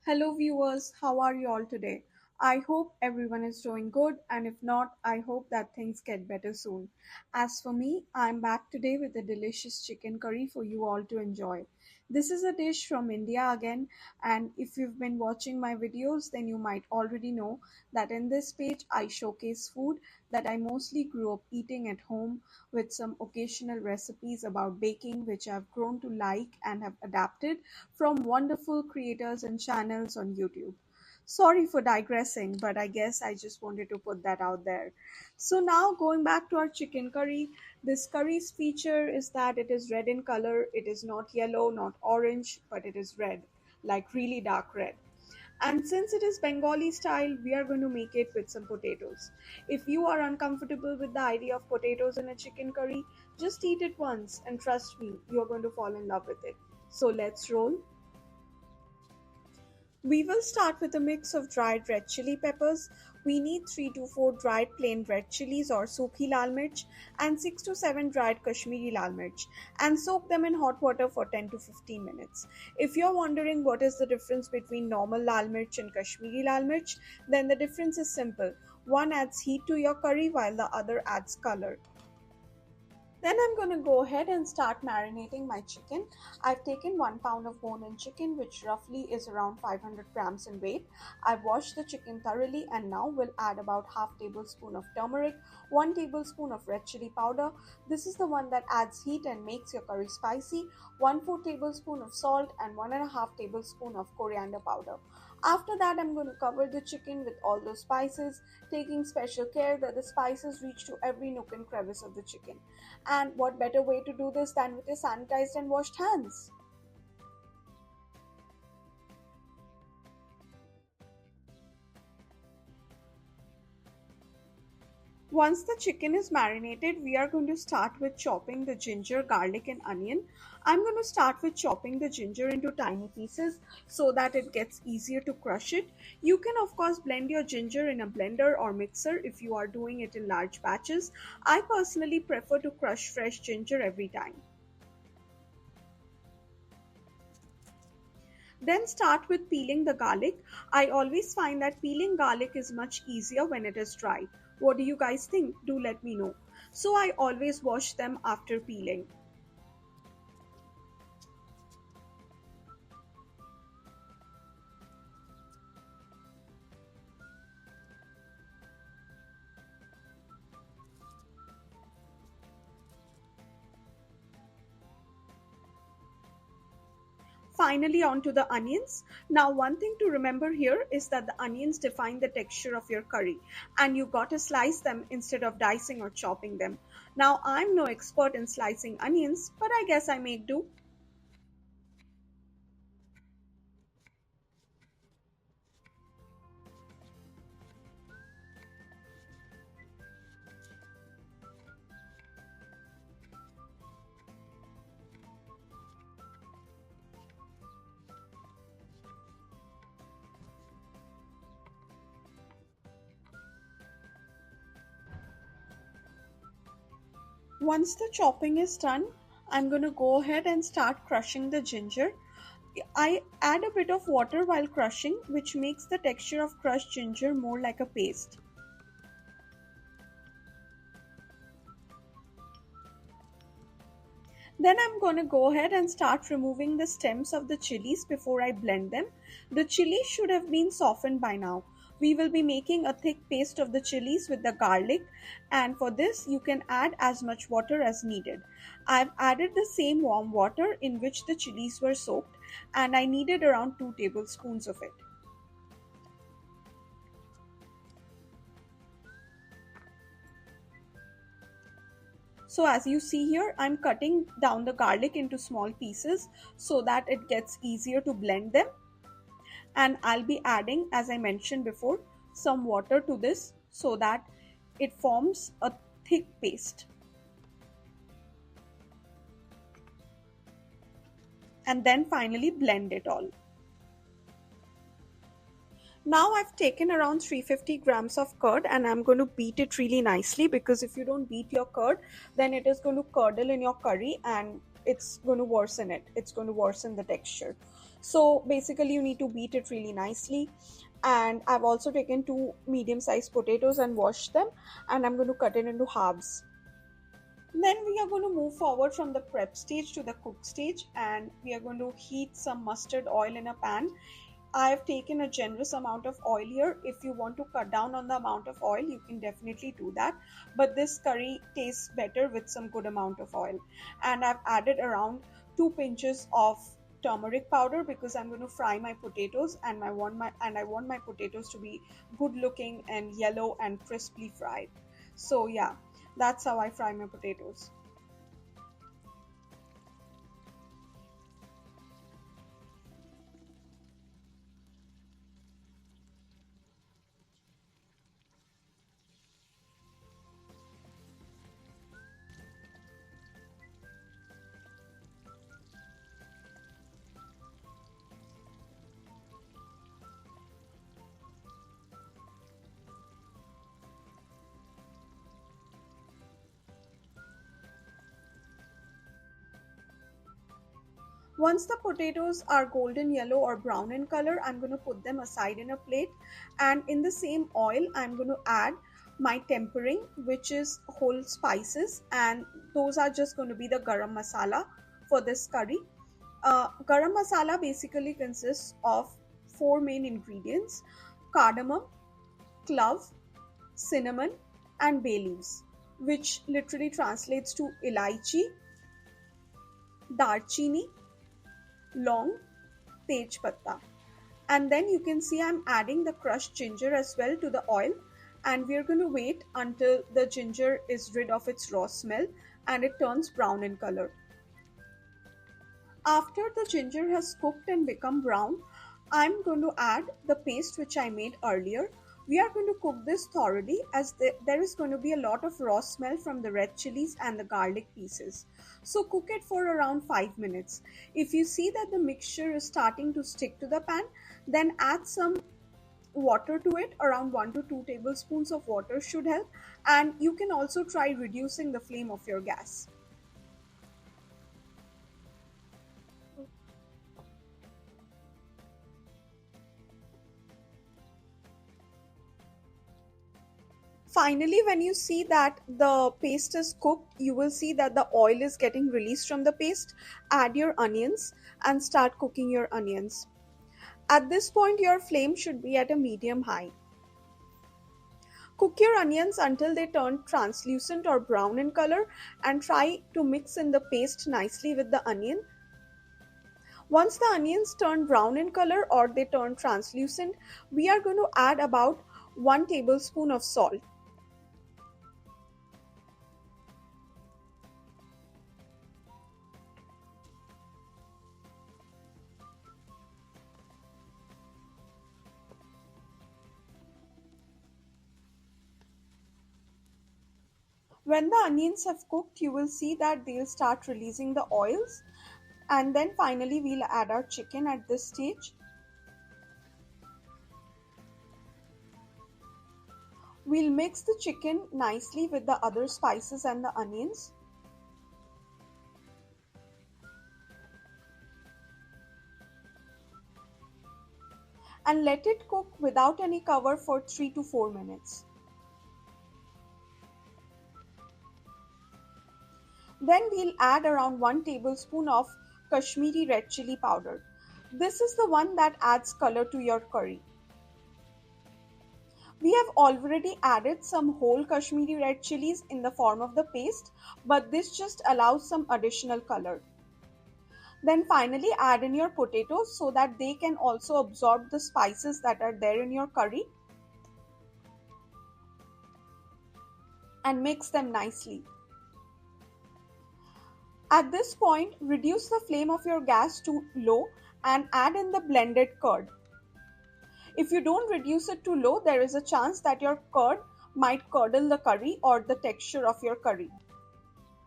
Hello, viewers. How are you all today? I hope everyone is doing good, and if not, I hope that things get better soon. As for me, I'm back today with a delicious chicken curry for you all to enjoy. This is a dish from India again, and if you've been watching my videos, then you might already know that in this page I showcase food that I mostly grew up eating at home with some occasional recipes about baking, which I've grown to like and have adapted from wonderful creators and channels on YouTube. Sorry for digressing, but I guess I just wanted to put that out there. So, now going back to our chicken curry, this curry's feature is that it is red in color. It is not yellow, not orange, but it is red, like really dark red. And since it is Bengali style, we are going to make it with some potatoes. If you are uncomfortable with the idea of potatoes in a chicken curry, just eat it once and trust me, you're going to fall in love with it. So let's roll. We will start with a mix of dried red chili peppers. We need 3 to 4 dried plain red chilies or sukhi lal mirch and 6 to 7 dried Kashmiri lal mirch and soak them in hot water for 10 to 15 minutes. If you're wondering what is the difference between normal lal mirch and Kashmiri lal mirch, then the difference is simple. One adds heat to your curry while the other adds color. Then I'm going to go ahead and start marinating my chicken. I've taken 1 pound of bone-in chicken, which roughly is around 500 grams in weight. I've washed the chicken thoroughly and now we'll add about half tablespoon of turmeric, 1 tablespoon of red chili powder. This is the one that adds heat and makes your curry spicy, 1/4 tablespoon of salt and 1.5 tablespoon of coriander powder. After that, I'm going to cover the chicken with all those spices, taking special care that the spices reach to every nook and crevice of the chicken. And what better way to do this than with your sanitized and washed hands? Once the chicken is marinated, we are going to start with chopping the ginger, garlic, and onion. I'm going to start with chopping the ginger into tiny pieces so that it gets easier to crush it. You can, of course, blend your ginger in a blender or mixer if you are doing it in large batches. I personally prefer to crush fresh ginger every time. Then start with peeling the garlic. I always find that peeling garlic is much easier when it is dry. What do you guys think? Do let me know. So I always wash them after peeling. Finally, onto the onions. Now, one thing to remember here is that the onions define the texture of your curry, and you gotta slice them instead of dicing or chopping them. Now, I'm no expert in slicing onions, but I guess I make do. Once the chopping is done, I'm going to go ahead and start crushing the ginger. I add a bit of water while crushing, which makes the texture of crushed ginger more like a paste. Then I'm going to go ahead and start removing the stems of the chilies before I blend them. The chilies should have been softened by now. We will be making a thick paste of the chilies with the garlic, and for this you can add as much water as needed. I've added the same warm water in which the chilies were soaked, and I needed around 2 tablespoons of it. So as you see here, I'm cutting down the garlic into small pieces so that it gets easier to blend them. And I'll be adding, as I mentioned before, some water to this so that it forms a thick paste. And then finally blend it all. Now I've taken around 350 grams of curd and I'm going to beat it really nicely, because if you don't beat your curd, then it is going to curdle in your curry and it's going to worsen it. It's going to worsen the texture. So basically you need to beat it really nicely. And I've also taken two medium sized potatoes and washed them, and I'm going to cut it into halves. Then we are going to move forward from the prep stage to the cook stage, and we are going to heat some mustard oil in a pan. I have taken a generous amount of oil here. If you want to cut down on the amount of oil, you can definitely do that. But this curry tastes better with some good amount of oil. And I've added around 2 pinches of turmeric powder because I'm going to fry my potatoes, and I want my potatoes to be good looking and yellow and crisply fried. So yeah, that's how I fry my potatoes. Once the potatoes are golden yellow or brown in color, I'm going to put them aside in a plate. And in the same oil, I'm going to add my tempering, which is whole spices. And those are just going to be the garam masala for this curry. Garam masala basically consists of four main ingredients: cardamom, clove, cinnamon, and bay leaves, which literally translates to elaichi, darchini, long, tej patta. And then you can see I'm adding the crushed ginger as well to the oil, and we're going to wait until the ginger is rid of its raw smell and it turns brown in color. After the ginger has cooked and become brown, I'm going to add the paste which I made earlier. We are going to cook this thoroughly as there is going to be a lot of raw smell from the red chilies and the garlic pieces. So cook it for around 5 minutes. If you see that the mixture is starting to stick to the pan, then add some water to it. Around 1 to 2 tablespoons of water should help, and you can also try reducing the flame of your gas. Finally, when you see that the paste is cooked, you will see that the oil is getting released from the paste. Add your onions and start cooking your onions. At this point, your flame should be at a medium high. Cook your onions until they turn translucent or brown in color, and try to mix in the paste nicely with the onion. Once the onions turn brown in color or they turn translucent, we are going to add about 1 tablespoon of salt. When the onions have cooked, you will see that they'll start releasing the oils. And then finally, we'll add our chicken at this stage. We'll mix the chicken nicely with the other spices and the onions. And let it cook without any cover for 3 to 4 minutes. Then we'll add around 1 tablespoon of Kashmiri red chili powder. This is the one that adds color to your curry. We have already added some whole Kashmiri red chilies in the form of the paste, but this just allows some additional color. Then finally add in your potatoes so that they can also absorb the spices that are there in your curry, and mix them nicely. At this point, reduce the flame of your gas to low and add in the blended curd. If you don't reduce it to low, there is a chance that your curd might curdle the curry or the texture of your curry.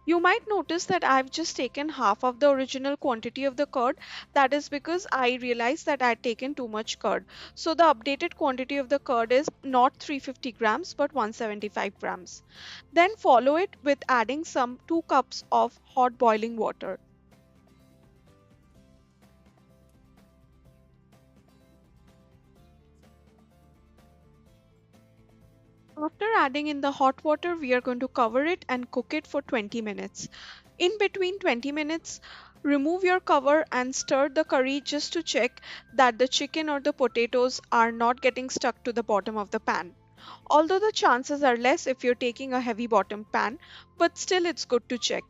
You might notice that I've just taken half of the original quantity of the curd. That is because I realized that I had taken too much curd. So the updated quantity of the curd is not 350 grams but 175 grams. Then follow it with adding some 2 cups of hot boiling water. After adding in the hot water, we are going to cover it and cook it for 20 minutes. In between 20 minutes, remove your cover and stir the curry just to check that the chicken or the potatoes are not getting stuck to the bottom of the pan. Although the chances are less if you're taking a heavy bottom pan, but still it's good to check.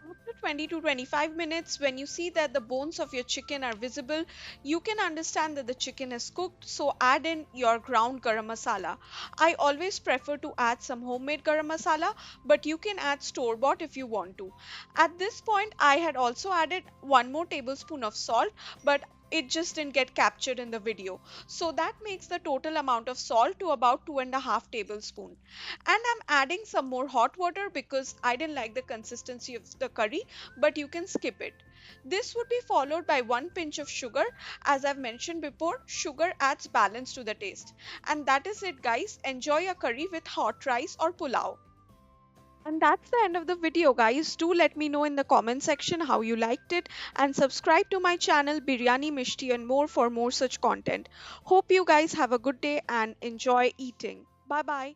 After 20 to 25 minutes, when you see that the bones of your chicken are visible, you can understand that the chicken is cooked. So add in your ground garam masala. I always prefer to add some homemade garam masala, but you can add store bought if you want to. At this point, I had also added one more tablespoon of salt, but it just didn't get captured in the video. So that makes the total amount of salt to about 2.5 tablespoons. And I'm adding some more hot water because I didn't like the consistency of the curry, but you can skip it. This would be followed by one pinch of sugar. As I've mentioned before, sugar adds balance to the taste. And that is it, guys. Enjoy a curry with hot rice or pulao. And that's the end of the video, guys. Do let me know in the comment section how you liked it, and subscribe to my channel Biryani Mishti and more for more such content. Hope you guys have a good day and enjoy eating. Bye bye.